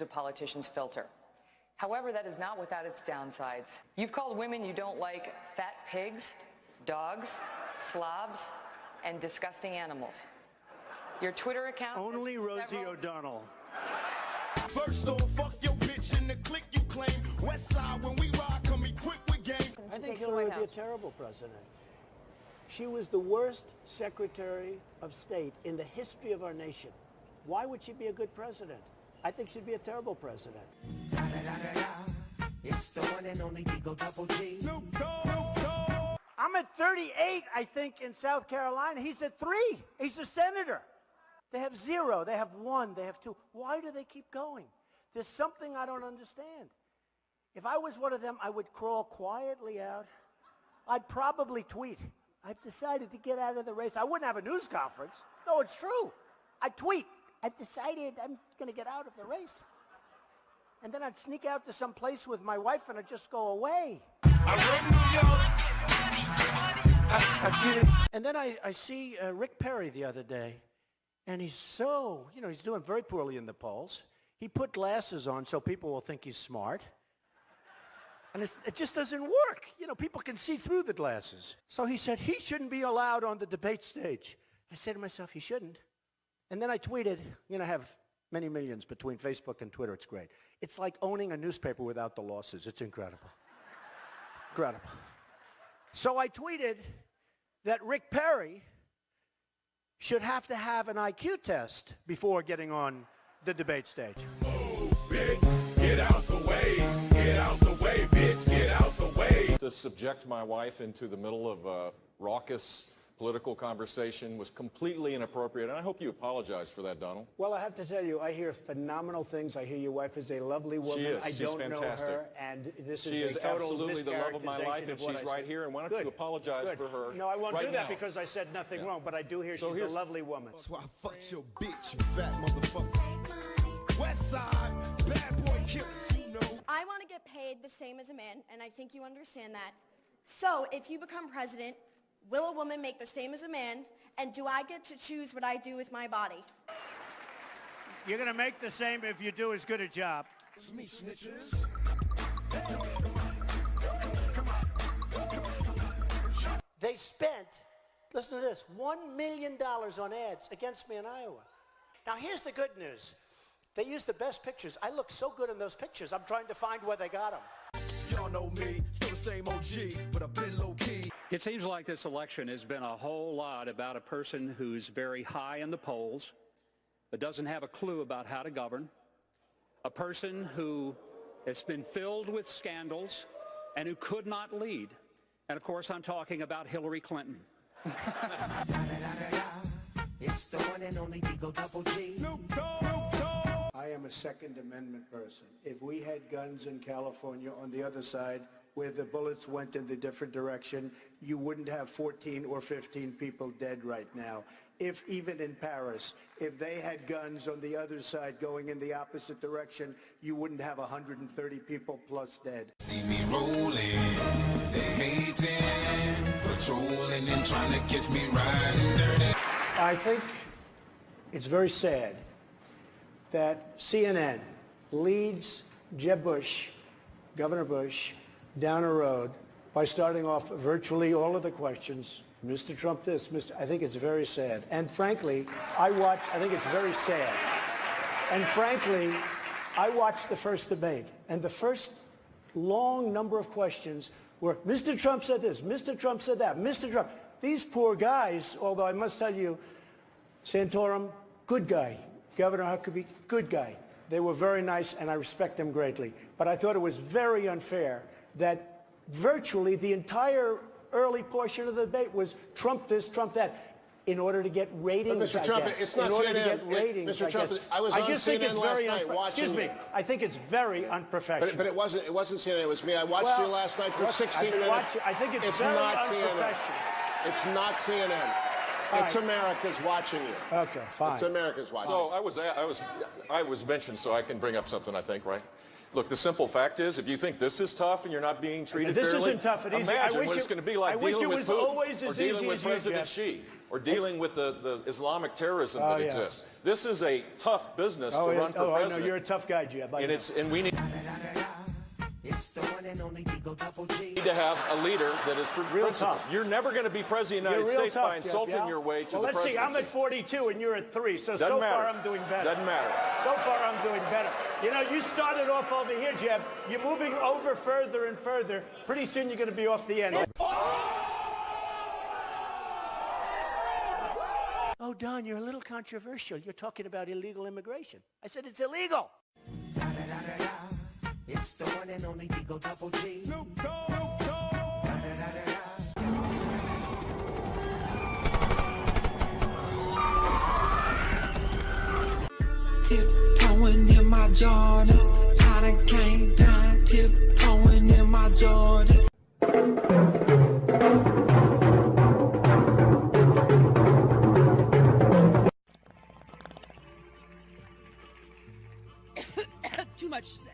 a politician's filter. However, that is not without its downsides. You've called women you don't like fat pigs, dogs, slobs, and disgusting animals. Your Twitter account... Only Rosie O'Donnell. First off, fuck your bitch in the clique you claim. West side, when we ride, come equipped with game. I think Hillary would be a terrible president. She was the worst Secretary of State in the history of our nation. Why would she be a good president? I think she'd be a terrible president. It's the one and only Digo Double G. I'm at 38, I think, in South Carolina. He's at 3. He's a senator. They have 0. They have 1. They have 2. Why do they keep going? There's something I don't understand. If I was one of them, I would crawl quietly out. I'd probably tweet. I've decided to get out of the race. I wouldn't have a news conference. No, it's true. I'd tweet. I've decided I'm going to get out of the race. And then I'd sneak out to some place with my wife and I'd just go away. And then I see Rick Perry the other day. And he's so, he's doing very poorly in the polls. He put glasses on so people will think he's smart. And it just doesn't work. People can see through the glasses. So he said he shouldn't be allowed on the debate stage. I said to myself, he shouldn't. And then I tweeted, I have many millions between Facebook and Twitter. It's great. It's like owning a newspaper without the losses. It's incredible. Incredible. So I tweeted that Rick Perry should have to have an IQ test before getting on the debate stage. Oh, bitch, get out the way. Get out the way, bitch, get out the way. To subject my wife into the middle of a raucous political conversation was completely inappropriate, and I hope you apologize for that, Donald. Well, I have to tell you, I hear phenomenal things. I hear your wife is a lovely woman. She is. I She's don't fantastic. know her, and this she is a total absolutely the love of my life, and of she's right here, and why don't you apologize for her? No, I won't right do that now. because I said nothing wrong, but I do hear she's a lovely woman. That's why I fucked your bitch, you fat motherfucker. West side, bad boy killers, I want to get paid the same as a man, and I think you understand that. So, if you become president, will a woman make the same as a man, and do I get to choose what I do with my body? You're going to make the same if you do as good a job. It's me, snitches. They spent, listen to this, $1 million on ads against me in Iowa. Now, here's the good news. They used the best pictures. I look so good in those pictures. I'm trying to find where they got them. Y'all know me, still the same OG, but I've been low-key. It seems like this election has been a whole lot about a person who's very high in the polls, but doesn't have a clue about how to govern, a person who has been filled with scandals and who could not lead. And, of course, I'm talking about Hillary Clinton. It's the one and only Digo Double G. I am a Second Amendment person. If we had guns in California on the other side where the bullets went in the different direction, you wouldn't have 14 or 15 people dead right now. If even in Paris, if they had guns on the other side going in the opposite direction, you wouldn't have 130 people plus dead. See me rolling, they hating, patrolling and trying to catch me riding dirty. I think it's very sad that CNN leads Jeb Bush, Governor Bush, down a road by starting off virtually all of the questions. Mr. Trump this, I think it's very sad. And frankly, I think it's very sad. And frankly, I watched the first debate, and the first long number of questions were, Mr. Trump said this, Mr. Trump said that, Mr. Trump. These poor guys, although I must tell you, Santorum, good guy. Governor Huckabee, good guy. They were very nice, and I respect them greatly. But I thought it was very unfair that virtually the entire early portion of the debate was Trump this, Trump that, in order to get ratings, But Mr. Trump, it's not in order CNN. to get ratings, Mr. Trump, I was on CNN last night watching. Excuse me. I think it's very unprofessional. But it wasn't CNN. It was me. I watched you last night for 16 minutes. I think it's very not CNN. It's not CNN. It's America's watching you. Okay, fine. It's America's watching. So I was mentioned, so I can bring up something, I think, right? Look, the simple fact is, if you think this is tough and you're not being treated fairly, this isn't tough and easy. Imagine what it's going to be like dealing with Putin or dealing with President Xi. or dealing with the Islamic terrorism that exists. This is a tough business to run for I know. president. You're a tough guy, Jeb. And we need It's the one and only Digo Double G. to have a leader that is Real principled. tough. You're never going to be president of the You're United real States tough, by Jeb, insulting yeah? your way to well, the let's presidency. see. I'm at 42 and you're at 3, so Doesn't matter. far I'm doing better. Doesn't matter. So far I'm doing better. You know, you started off over here, Jeb. You're moving over further and further. Pretty soon you're going to be off the end. Oh, Don, you're a little controversial. You're talking about illegal immigration. I said it's illegal. It's the one and only Digo Double G. Tiptoeing in my Jordan, I done came down, tiptoeing in my Jordan. Too much to say.